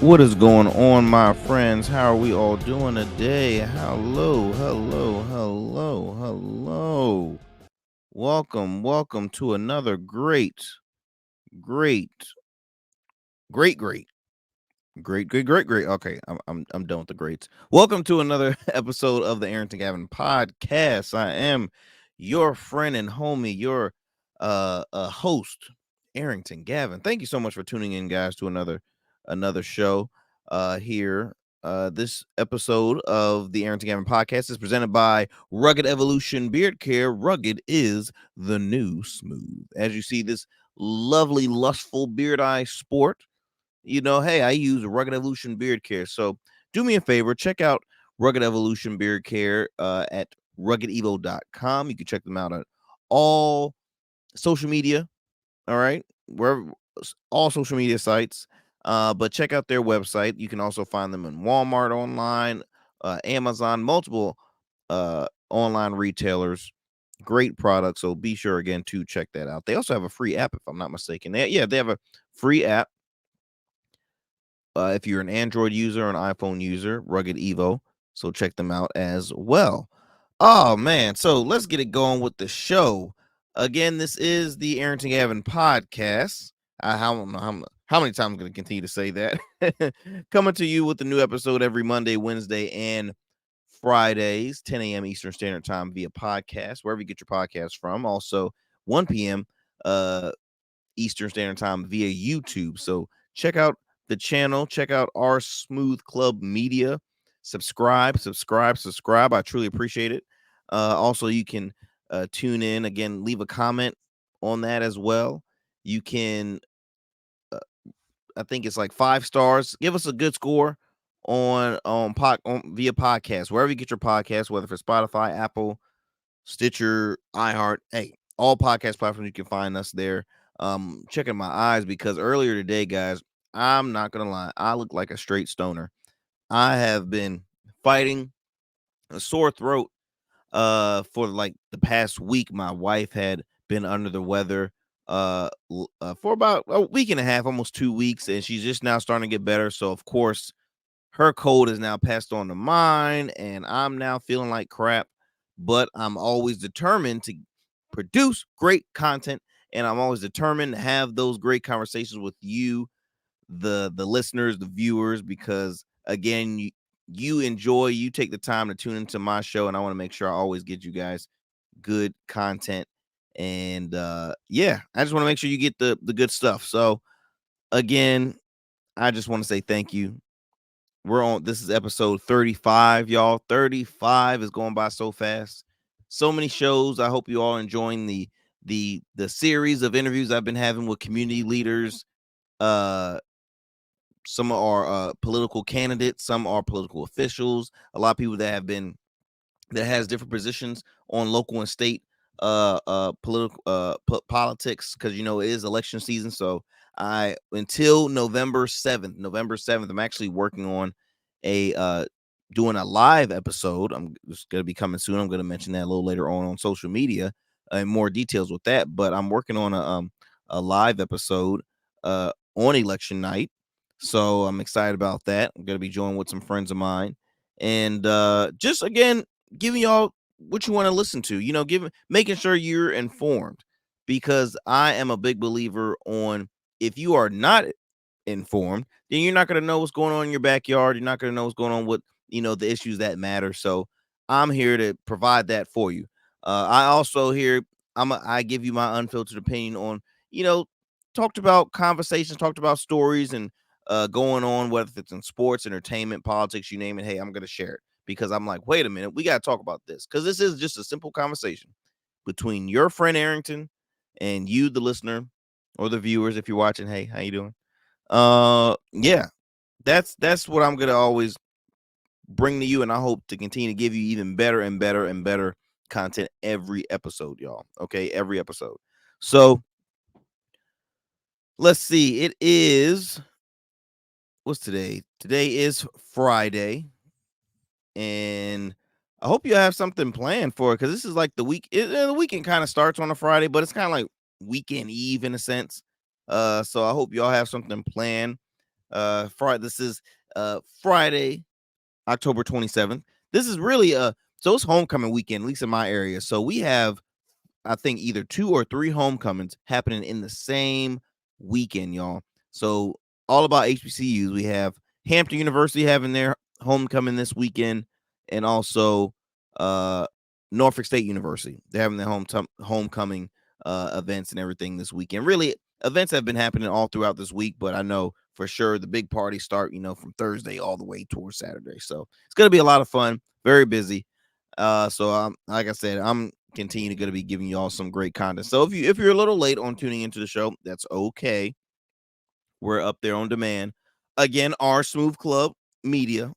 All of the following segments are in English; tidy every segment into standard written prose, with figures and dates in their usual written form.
What is going on, my friends? How are we all doing today? Hello, hello, hello, hello. Welcome to another great, great, great, great. Okay, I'm done with the greats. Welcome to another episode of the Arrington Gavin podcast. I am your friend and homie, your host, Arrington Gavin. Thank you so much for tuning in, guys, to another show here. This episode of the Arrington Gavin podcast is presented by Rugged Evolution Beard Care. Rugged is the new smooth. As you see, this lovely, lustful beard eye sport. Hey, I use Rugged Evolution Beard Care. So do me a favor, check out Rugged Evolution Beard Care at ruggedevo.com. You can check them out at all social media. All right, wherever, all social media sites. But check out their website. You can also find them in Walmart online, Amazon, multiple online retailers. Great product. So be sure again to check that out. They also have a free app, if I'm not mistaken. They have a free app. If you're an Android user or an iPhone user, Rugged Evo. So check them out as well. Oh man, so let's get it going with the show. Again, this is the Arrington Gavin podcast. I don't know how many times I'm going to continue to say that. Coming to you with the new episode every Monday, Wednesday, and Fridays, 10 a.m. Eastern Standard Time via podcast, wherever you get your podcast from. Also, 1 p.m. Eastern Standard Time via YouTube. So check out the channel. Check out our Smooth Club Media. Subscribe. I truly appreciate it. Also, you can tune in again. Leave a comment on that as well. You can, I think it's like 5 stars. Give us a good score on via podcast, wherever you get your podcast, whether for Spotify, Apple, Stitcher, iHeart. Hey, all podcast platforms, you can find us there. Checking my eyes because earlier today, guys, I'm not gonna lie, I look like a straight stoner. I have been fighting a sore throat for like the past week. My wife had been under the weather for about a week and a half, almost 2 weeks, and she's just now starting to get better. So of course her cold is now passed on to mine, and I'm now feeling like crap, but I'm always determined to produce great content, and I'm always determined to have those great conversations with you, the listeners, the viewers, because again, you take the time to tune into my show, and I want to make sure I always get you guys good content. And yeah, I just want to make sure you get the good stuff. So again, I just want to say thank you. This is episode 35, y'all. 35 is going by so fast. So many shows. I hope you all enjoying the series of interviews I've been having with community leaders. Some are political candidates, some are political officials, a lot of people that has different positions on local and state political politics, because it is election season. So I until November 7th, I'm actually working on a doing a live episode. I'm just gonna be coming soon. I'm gonna mention that a little later on social media and more details with that. But I'm working on a live episode on election night. So I'm excited about that. I'm gonna be joined with some friends of mine. And just again, giving y'all what you want to listen to, making sure you're informed, because I am a big believer on, if you are not informed, then you're not going to know what's going on in your backyard. You're not going to know what's going on with, the issues that matter. So I'm here to provide that for you. I also here, I give you my unfiltered opinion on, you know, talked about stories and going on, whether it's in sports, entertainment, politics, you name it. Hey, I'm going to share it, because I'm like, wait a minute, we got to talk about this, because this is just a simple conversation between your friend Arrington and you, the listener, or the viewers. If you're watching, hey, how you doing? Yeah, that's what I'm gonna always bring to you, and I hope to continue to give you even better and better and better content every episode, y'all. Okay, every episode. So let's see. It is what's today? Today is Friday, and I hope you have something planned for it, because this is like the week. The weekend kind of starts on a Friday, but it's kind of like weekend eve in a sense. So I hope y'all have something planned. Friday. This is Friday, October 27th. This is really so it's homecoming weekend, at least in my area. So we have, I think, either 2 or 3 homecomings happening in the same weekend, y'all. So all about HBCUs. We have Hampton University having their homecoming this weekend, and also uh Norfolk State University. They're having their homecoming events and everything this weekend. Really, events have been happening all throughout this week, but I know for sure the big parties start, from Thursday all the way towards Saturday. So it's gonna be a lot of fun, very busy. So like I said, I'm continue going to be giving you all some great content. So if you're a little late on tuning into the show, that's okay. We're up there on demand. Again, our Smooth Club Media.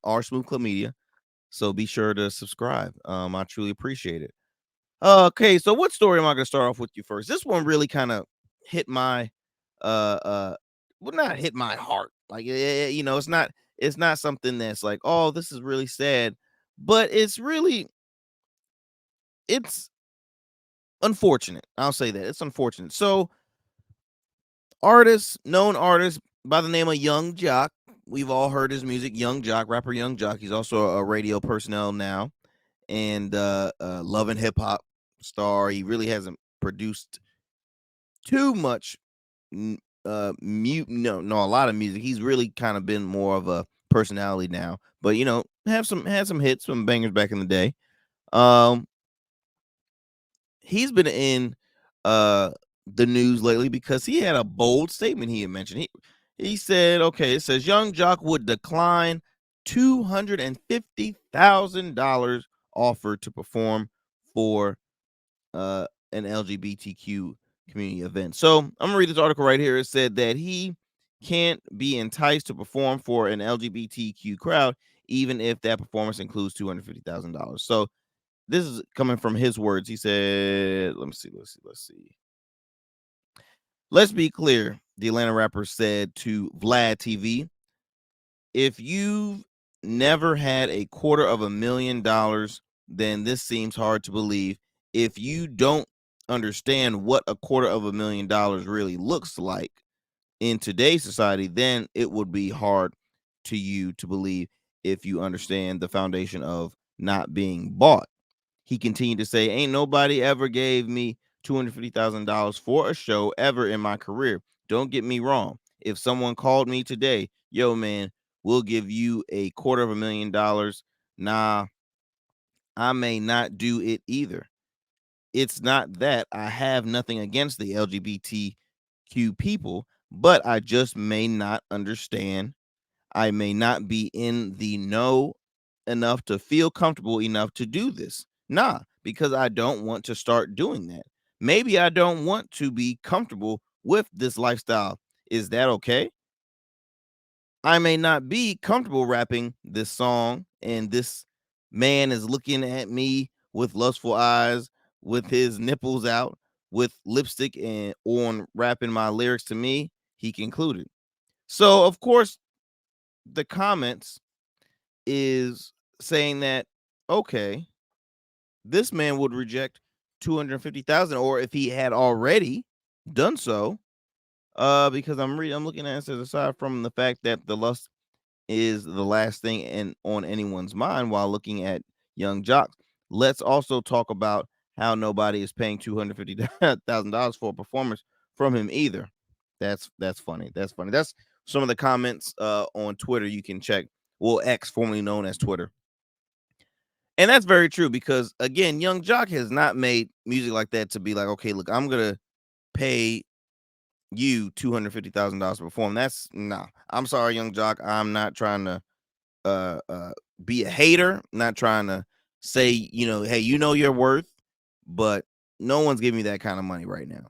So be sure to subscribe. I truly appreciate it. Okay, so what story am I going to start off with you first? This one really kind of hit my well, not hit my heart. Like, it's not something that's like, oh, this is really sad, but it's unfortunate. I'll say that. It's unfortunate. So, known artist by the name of Young Jock. We've all heard his music, Young Jock, rapper Young Jock. He's also a radio personnel now, and love and hip hop star. He really hasn't produced too much a lot of music. He's really kind of been more of a personality now. But had some hits, some bangers back in the day. Um he's been in uh the news lately because he had a bold statement he had mentioned. He said, okay, it says Young Jock would decline $250,000 offered to perform for an LGBTQ community event. So I'm gonna read this article right here. It said that he can't be enticed to perform for an LGBTQ crowd, even if that performance includes $250,000. So this is coming from his words. He said, let's see. Let's be clear. The Atlanta rapper said to Vlad TV, if you've never had $250,000, then this seems hard to believe. If you don't understand what $250,000 really looks like in today's society, then it would be hard to you to believe if you understand the foundation of not being bought. He continued to say, ain't nobody ever gave me $250,000 for a show ever in my career. Don't get me wrong. If someone called me today, yo, man, we'll give you $250,000. Nah, I may not do it either. It's not that I have nothing against the LGBTQ people, but I just may not understand. I may not be in the know enough to feel comfortable enough to do this. Nah, because I don't want to start doing that. Maybe I don't want to be comfortable with this lifestyle. Is that okay? I may not be comfortable rapping this song, and this man is looking at me with lustful eyes, with his nipples out, with lipstick and on rapping my lyrics to me. He concluded. So, of course, the comments is saying that, okay, this man would reject 250,000, or if he had already done so, because I'm looking at it, says aside from the fact that the lust is the last thing on anyone's mind while looking at Young Jocks, let's also talk about how nobody is paying $250,000 for a performance from him either. That's funny. That's funny. That's some of the comments on Twitter. You can check. Well, X, formerly known as Twitter. And that's very true because, again, Young Jock has not made music like that to be like, okay, look, I'm gonna pay you $250,000 to perform. That's nah. I'm sorry, Young Jock. I'm not trying to uh uh be a hater. Not trying to say, hey, your worth, but no one's giving me that kind of money right now.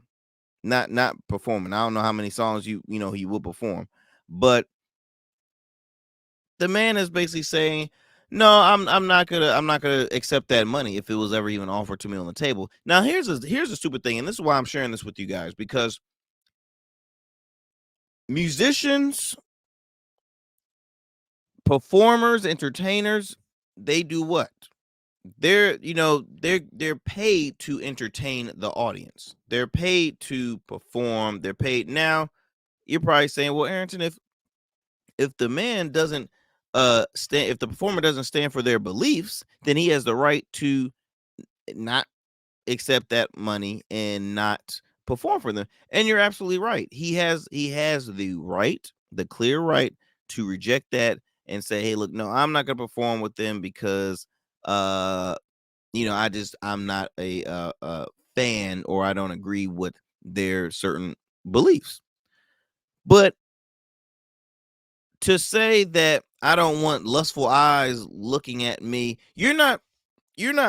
Not performing. I don't know how many songs he will perform, but the man is basically saying, no, I'm not gonna accept that money if it was ever even offered to me on the table. Now here's a stupid thing, and this is why I'm sharing this with you guys, because musicians, performers, entertainers, they do what? They're paid to entertain the audience. They're paid to perform. They're paid. Now you're probably saying, well, Arrington, If the man doesn't stand, if the performer doesn't stand for their beliefs, then he has the right to not accept that money and not perform for them. And you're absolutely right. He has the right, the clear right to reject that and say, "Hey, look, no, I'm not going to perform with them because uh I'm not a fan, or I don't agree with their certain beliefs." But to say that I don't want lustful eyes looking at me, you're not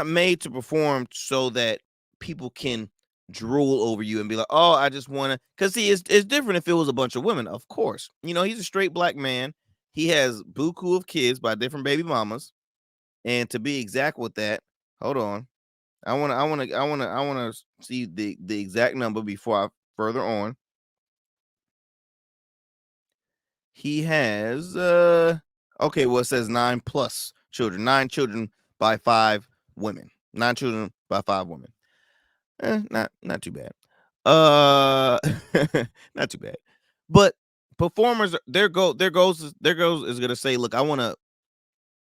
made to perform so that people can drool over you and be like, "Oh, I just want to." Because see, it's different if it was a bunch of women. Of course, he's a straight black man. He has buku of kids by different baby mamas, and to be exact with that, hold on. I want to see the exact number before I further on. He has okay, well, it says 9 plus children. 9 children by 5 women. 9 children by 5 women. Not too bad. Uh not too bad. But performers, their goals is gonna say, look, I want to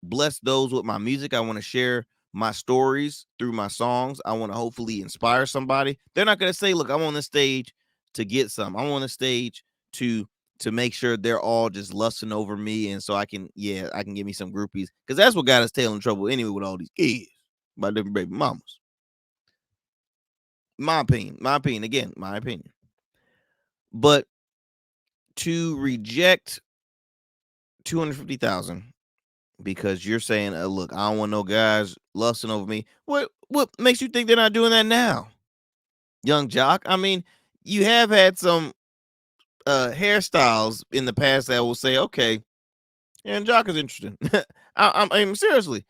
bless those with my music. I want to share my stories through my songs. I want to hopefully inspire somebody. They're not going to say, "Look, I'm on the stage to get some. I'm on the stage to make sure they're all just lusting over me, and so I can give me some groupies." Because that's what got us tail in trouble anyway with all these kids by different baby mamas. My opinion again, my opinion. But to reject 250,000 because you're saying, "Look, I don't want no guys lusting over me." What makes you think they're not doing that now, young jock? I mean, you have had some hairstyles in the past that will say, "Okay, young jock is interesting." I mean, seriously,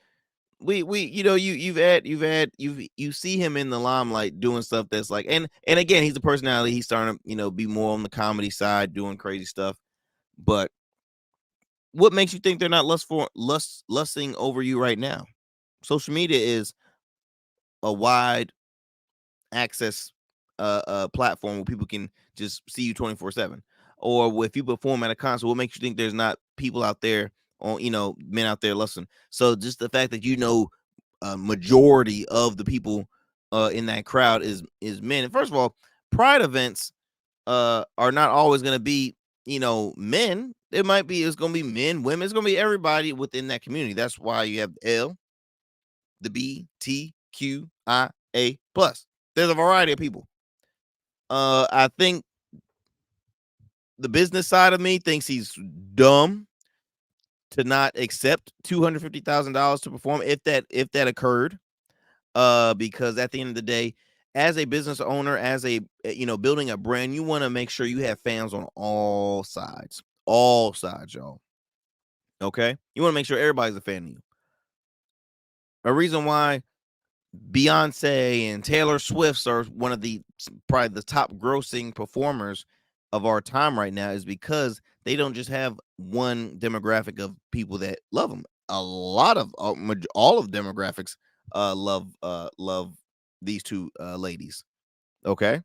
we you see him in the limelight doing stuff that's like, and again, he's a personality. He's starting to be more on the comedy side, doing crazy stuff. But what makes you think they're not lusting over you right now? Social media is a wide access platform where people can just see you 24/7. Or if you perform at a concert, what makes you think there's not people out there, on men out there listening? So just the fact that a majority of the people in that crowd is men. And first of all, pride events are not always going to be men. It's going to be men, women, it's going to be everybody within that community. That's why you have the BTQIA plus. There's a variety of people. I think the business side of me thinks he's dumb to not accept $250,000 to perform if that occurred. Because at the end of the day, as a business owner, as a building a brand, you want to make sure you have fans on all sides, y'all. Okay, you want to make sure everybody's a fan of you. A reason why Beyonce and Taylor Swift are one of probably the top grossing performers of our time right now is because they don't just have one demographic of people that love them. A lot of all of demographics love these two ladies. Okay,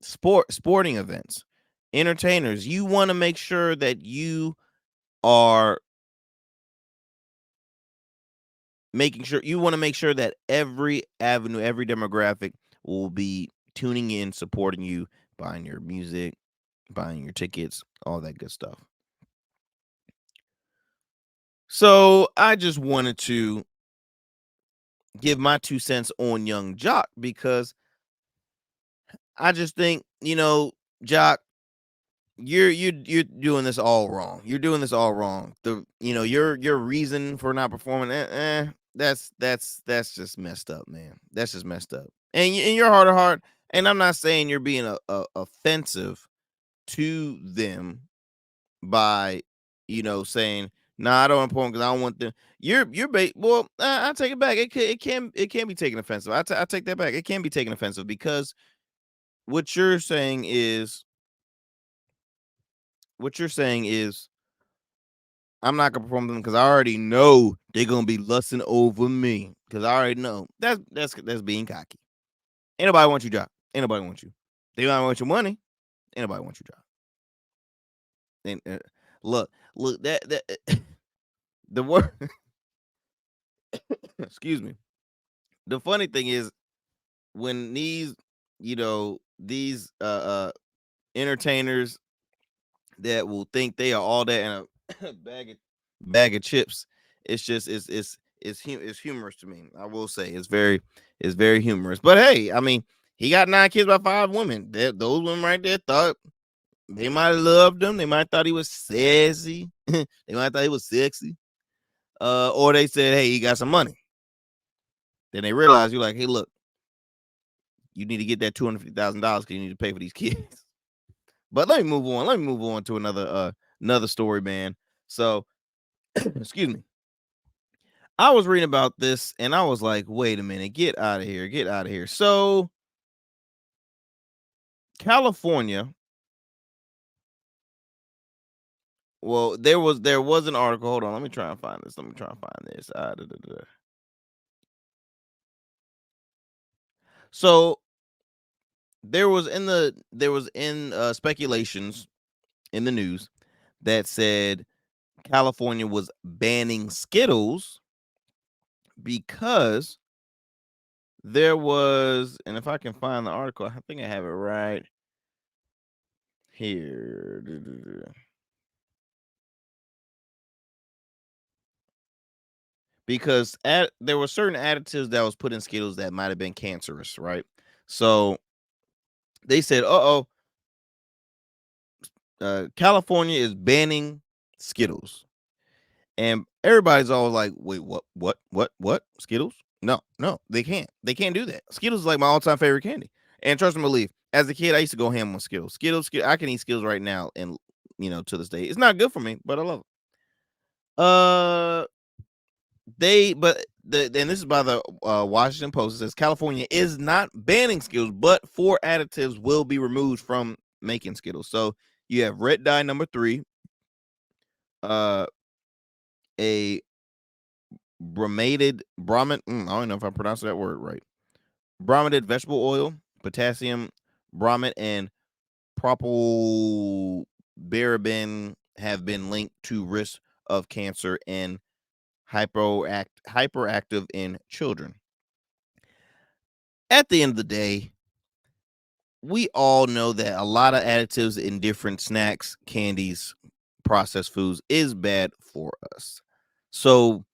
sporting events, entertainers. You want to make sure that are you want to make sure that every avenue, every demographic will be tuning in, supporting you, buying your music, buying your tickets, all that good stuff. So I just wanted to give my 2 cents on young Jock because I just think, Jock, you're doing this all wrong. You're doing this all wrong. Your reason for not performing, that's just messed up, man. That's just messed up. And in your heart of heart, and I'm not saying you're being offensive to them by saying, "Nah, I don't want perform because I don't want them." Well, I take it back. It can be taken offensive. I take that back. It can be taken offensive because what you're saying is what you're saying is I'm not gonna perform them because I already know they're gonna be lusting over me because I already know that's being cocky. Ain't nobody want you, Jock. Ain't nobody want you. They don't want your money. Ain't nobody want you, Jock. And look that the word excuse me. The funny thing is when these entertainers that will think they are all that in a bag of chips. It's just it's humorous to me. I will say it's very humorous. But hey, I mean, he got 9 kids by 5 women. Those women right there thought they might have loved him. They might have thought he was sassy. They might have thought he was sexy. Or they said, hey, he got some money. Then they realized you're like, hey, look, you need to get that $250,000 because you need to pay for these kids. But let me move on. Let me move on to another story, man. So, excuse me. I was reading about this and I was like, wait a minute, get out of here, get out of here. So, California, well, there was an article. Hold on, let me try and find this. Let me try and find this. So, there was in speculations in the news that said California was banning Skittles because there was, and if I can find the article, I think I have it right here. Because there were certain additives that was put in Skittles that might have been cancerous, right? So they said, California is banning Skittles. And everybody's always like, wait, what? Skittles? No, they can't. They can't do that. Skittles is like my all-time favorite candy. And trust and believe, as a kid, I used to go ham on Skittles. I can eat Skittles right now, and to this day, it's not good for me, but I love it. And this is by the Washington Post. It says California is not banning Skittles, but 4 additives will be removed from making Skittles. So you have red dye number 3, a I don't know if I pronounced that word right. Brominated vegetable oil, potassium bromate, and propylbaraben have been linked to risk of cancer and hyperactive in children. At the end of the day, we all know that a lot of additives in different snacks, candies, processed foods is bad for us. So,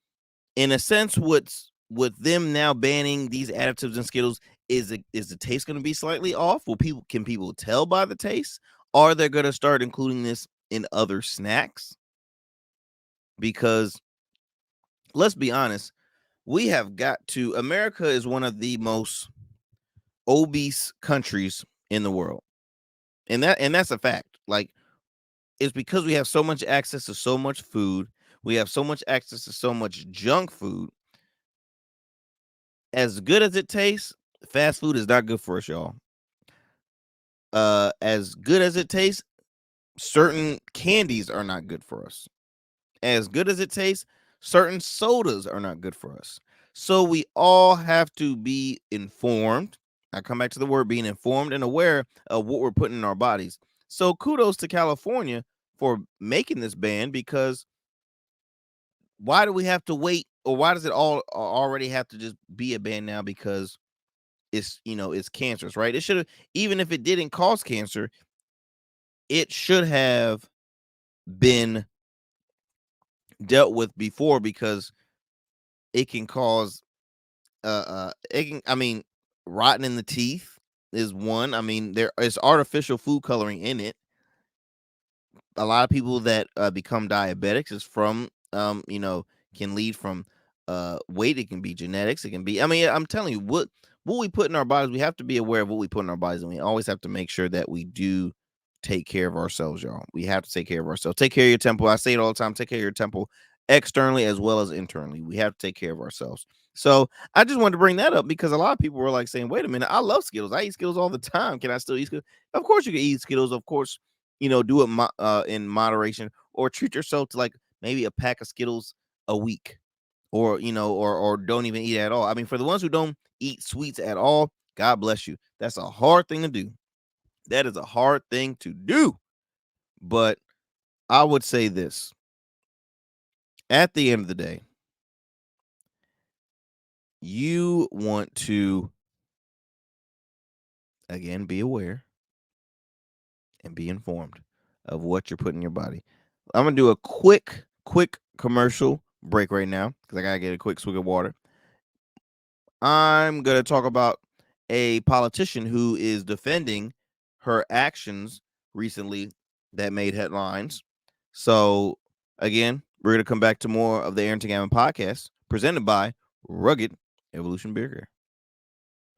in a sense, with them now banning these additives in Skittles, is the taste going to be slightly off? Can people tell by the taste? Are they going to start including this in other snacks? Because let's be honest, America is one of the most obese countries in the world. And that's a fact. Like, it's because we have so much access to so much food. We have so much access to so much junk food. As good as it tastes, fast food is not good for us, y'all. As good as it tastes, certain candies are not good for us. As good as it tastes, certain sodas are not good for us. So we all have to be informed. I come back to the word being informed and aware of what we're putting in our bodies. So kudos to California for making this ban, because why do we have to wait, or why does it all already have to just be a ban now? Because it's cancerous, right? It should have, even if it didn't cause cancer, it should have been dealt with before, because it can cause I mean, rotten in the teeth is one. I mean, there is artificial food coloring in it. A lot of people that become diabetics is from can lead from weight. It can be genetics. It can be, I mean, I'm telling you, what we put in our bodies, we have to be aware of what we put in our bodies, and we always have to make sure that we do take care of ourselves, y'all. We have to take care of ourselves. Take care of your temple. I say it all the time. Take care of your temple, externally as well as internally. We have to take care of ourselves. So I just wanted to bring that up, because a lot of people were like saying, wait a minute, I love Skittles. I eat Skittles all the time. Can I still eat Skittles? Of course you can eat Skittles. Of course, do it in moderation, or treat yourself to like maybe a pack of Skittles a week, or or don't even eat at all. I mean, for the ones who don't eat sweets at all, God bless you. That's a hard thing to do. That is a hard thing to do. But I would say this. At the end of the day, you want to, again, be aware and be informed of what you're putting in your body. I'm going to do a quick commercial break right now because I got to get a quick swig of water. I'm going to talk about a politician who is defending her actions recently that made headlines. So, again, we're going to come back to more of the Arrington Gavin podcast presented by Rugged Evolution Beer Care.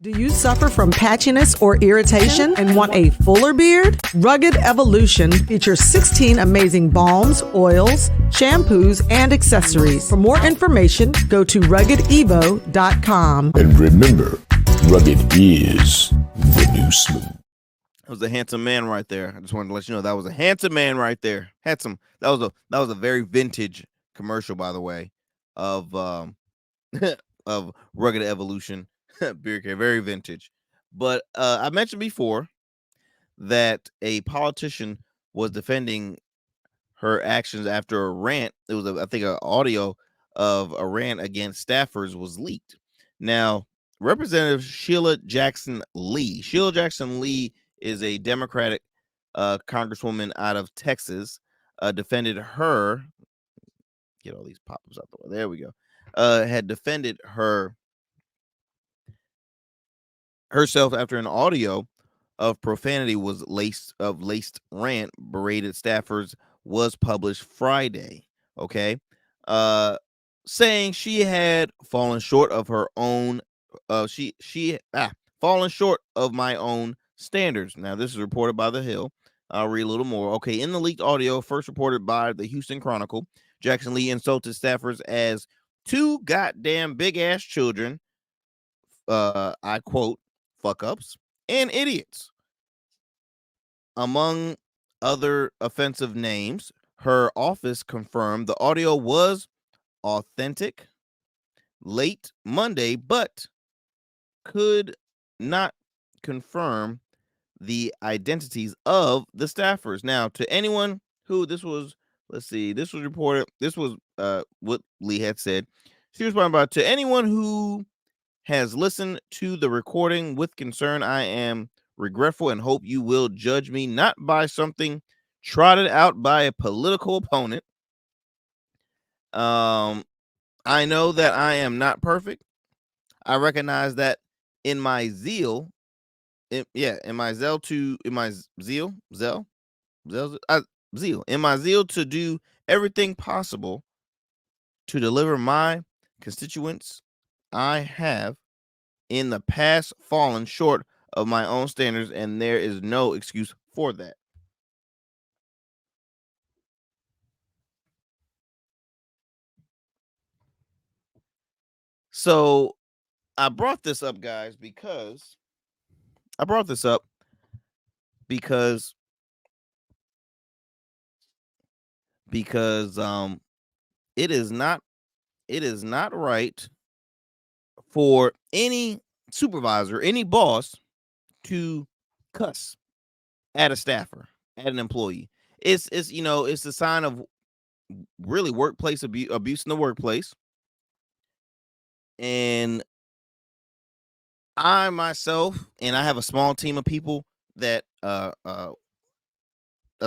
Do you suffer from patchiness or irritation and want a fuller beard? Rugged Evolution features 16 amazing balms, oils, shampoos, and accessories. For more information, go to ruggedevo.com. And remember, rugged is the new smooth. That was a handsome man right there. I just wanted to let you know that was a handsome man right there. Handsome. That was a very vintage commercial, by the way, of of Rugged Evolution Beer Care. Very vintage. But I mentioned before that a politician was defending her actions after a rant. It was, I think, an audio of a rant against staffers was leaked. Now, Representative Sheila Jackson Lee. Sheila Jackson Lee is a Democratic congresswoman out of Texas. Defended her. Get all these pop-ups out the way. There we go. Had defended herself after an audio of profanity was laced rant berated staffers was published Friday. Okay. Saying she had fallen short of her own fallen short of my own standards. Now, this is reported by The Hill. I'll read a little more. Okay, in the leaked audio, first reported by the Houston Chronicle, Jackson Lee insulted staffers as two goddamn big ass children. I quote, fuck ups and idiots. Among other offensive names, her office confirmed the audio was authentic late Monday, but could not confirm the identities of the staffers. Now, to anyone who this was reported, this was what Lee had said. She was talking about, to anyone who has listened to the recording with concern, I am regretful and hope you will judge me not by something trotted out by a political opponent. I know that I am not perfect. I recognize that in my zeal, in my zeal to do everything possible to deliver my constituents, I have in the past fallen short of my own standards, and there is no excuse for that. So I brought this up, guys, because it is not right for any supervisor, any boss to cuss at a staffer, at an employee. It's a sign of really workplace abuse in the workplace. And I myself, and I have a small team of people that a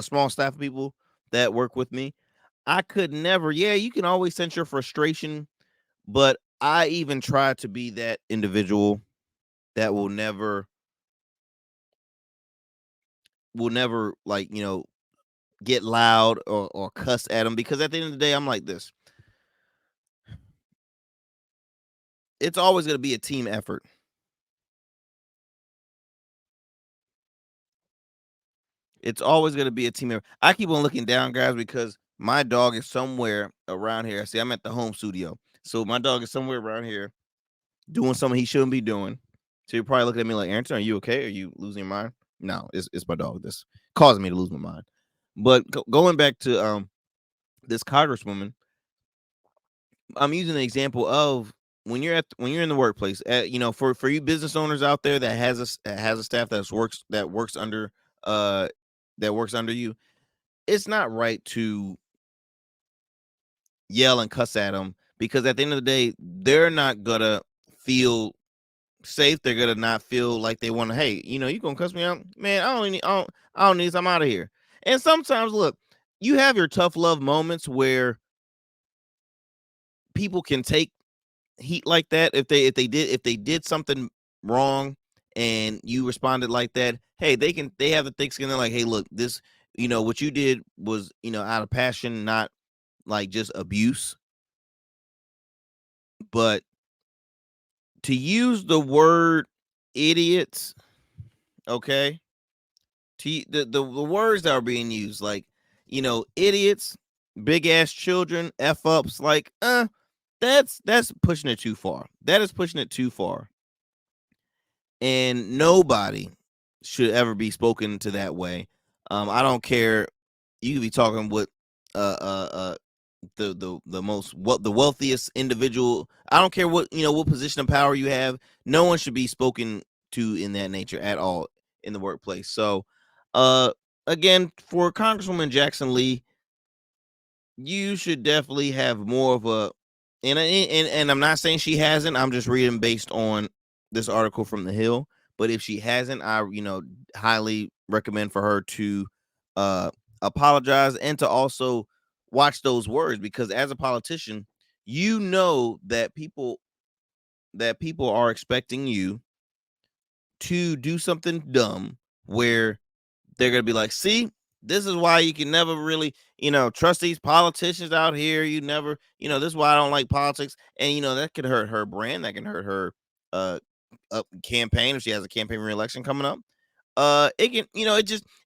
small staff of people that work with me. I could never, you can always sense your frustration, but I even try to be that individual that will never like, get loud or cuss at them, because at the end of the day, I'm like this. It's always going to be a team effort. It's always going to be a team effort. I keep on looking down, guys, because my dog is somewhere around here. See, I'm at the home studio. So my dog is somewhere around here doing something he shouldn't be doing. So you're probably looking at me like, Arrington, are you okay? Are you losing your mind? No, it's my dog that's causing me to lose my mind. But going back to this congresswoman, I'm using an example of when you're in the workplace. For you business owners out there that has a staff that works under you. it's not right to yell and cuss at them, because at the end of the day, they're not gonna feel safe. They're gonna not feel like they want to. Hey, you gonna cuss me out, man? I don't need this. I'm out of here. And sometimes, look, you have your tough love moments where people can take heat like that if they did something wrong and you responded like that. Hey, they have the thick skin. They're like, hey, look, this, what you did was, out of passion, not like just abuse. But to use the word idiots, okay, the words that are being used, like, idiots, big ass children, f ups, like, that's pushing it too far. That is pushing it too far. And nobody should ever be spoken to that way. I don't care. You could be talking with the most, what, the wealthiest individual. I don't care what position of power you have. No one should be spoken to in that nature at all in the workplace. So, uh, again, for Congresswoman Jackson Lee, you should definitely have more of a, and I'm not saying she hasn't. I'm just reading based on this article from The Hill. But if she hasn't, I highly recommend for her to uh apologize, and to also watch those words, because as a politician, that people are expecting you to do something dumb, where they're gonna be like, see, this is why you can never really, trust these politicians out here. You never, this is why I don't like politics. And that could hurt her brand, that can hurt her uh campaign if she has a campaign reelection coming up. It can,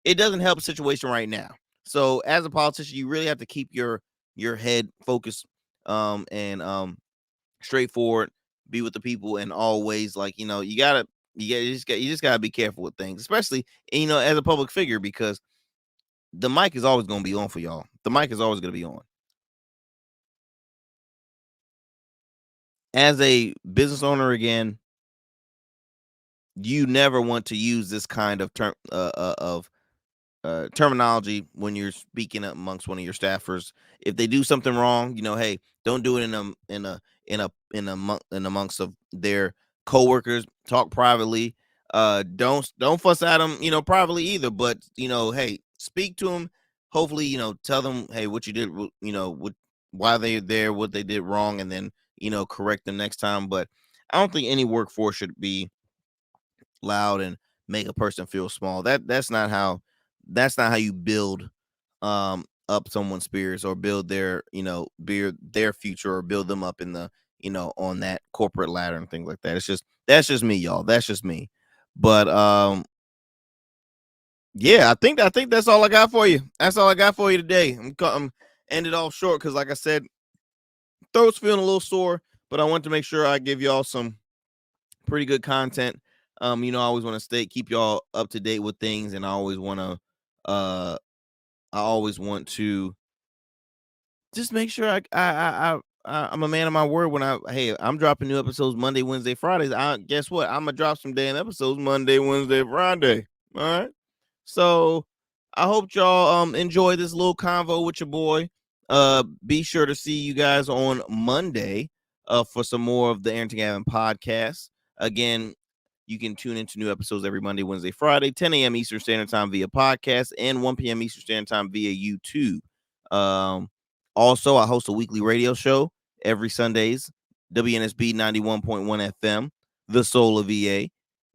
it doesn't help the situation right now. So as a politician, you really have to keep your head focused, and straightforward, be with the people, and always, like, you just gotta be careful with things, especially, as a public figure, because the mic is always gonna be on for y'all. The mic is always gonna be on. As a business owner, again, you never want to use this kind of terminology when you're speaking amongst one of your staffers. If they do something wrong, hey, don't do it in amongst of their coworkers. Talk privately. Don't fuss at them, privately either. But hey, speak to them. Hopefully, tell them, hey, what you did, why they're there, what they did wrong, and then correct them next time. But I don't think any workforce should be loud and make a person feel small. That's not how you build up someone's spirits, or build build their future, or build them up in the, on that corporate ladder and things like that. That's just me, y'all. That's just me. But yeah, I think that's all I got for you. That's all I got for you today. I'm ended off short because, like I said, throat's feeling a little sore, but I want to make sure I give y'all some pretty good content. I always want to keep y'all up to date with things, and uh I always want to just make sure I'm a man of my word. I'm dropping new episodes Monday, Wednesday, Fridays. Guess what? I'm gonna drop some damn episodes Monday, Wednesday, Friday. All right. So I hope y'all enjoy this little convo with your boy. Be sure to see you guys on Monday for some more of the Arrington Gavin podcast. Again, you can tune into new episodes every Monday, Wednesday, Friday, 10 a.m. Eastern Standard Time via podcast, and 1 p.m. Eastern Standard Time via YouTube. Also, I host a weekly radio show every Sundays, WNSB 91.1 FM, The Soul of VA.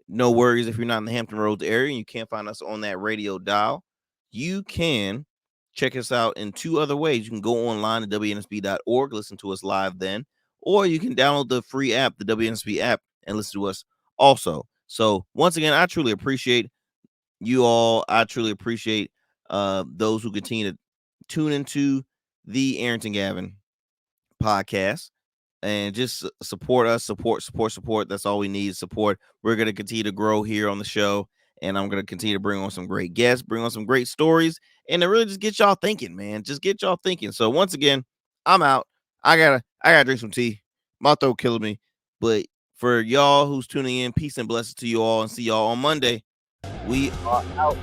No worries if you're not in the Hampton Roads area and you can't find us on that radio dial. You can check us out in two other ways. You can go online to WNSB.org, listen to us live then, or you can download the free app, the WNSB app, and listen to us also. So once again, I truly appreciate you all. I truly appreciate those who continue to tune into the Arrington Gavin podcast, and just support us. Support. That's all we need, support. We're going to continue to grow here on the show, and I'm going to continue to bring on some great guests, bring on some great stories, and to really just get y'all thinking, man. Just get y'all thinking. So once again, I'm out. I gotta drink some tea. My throat killing me. But for y'all who's tuning in, peace and blessings to you all, and see y'all on Monday. We are out.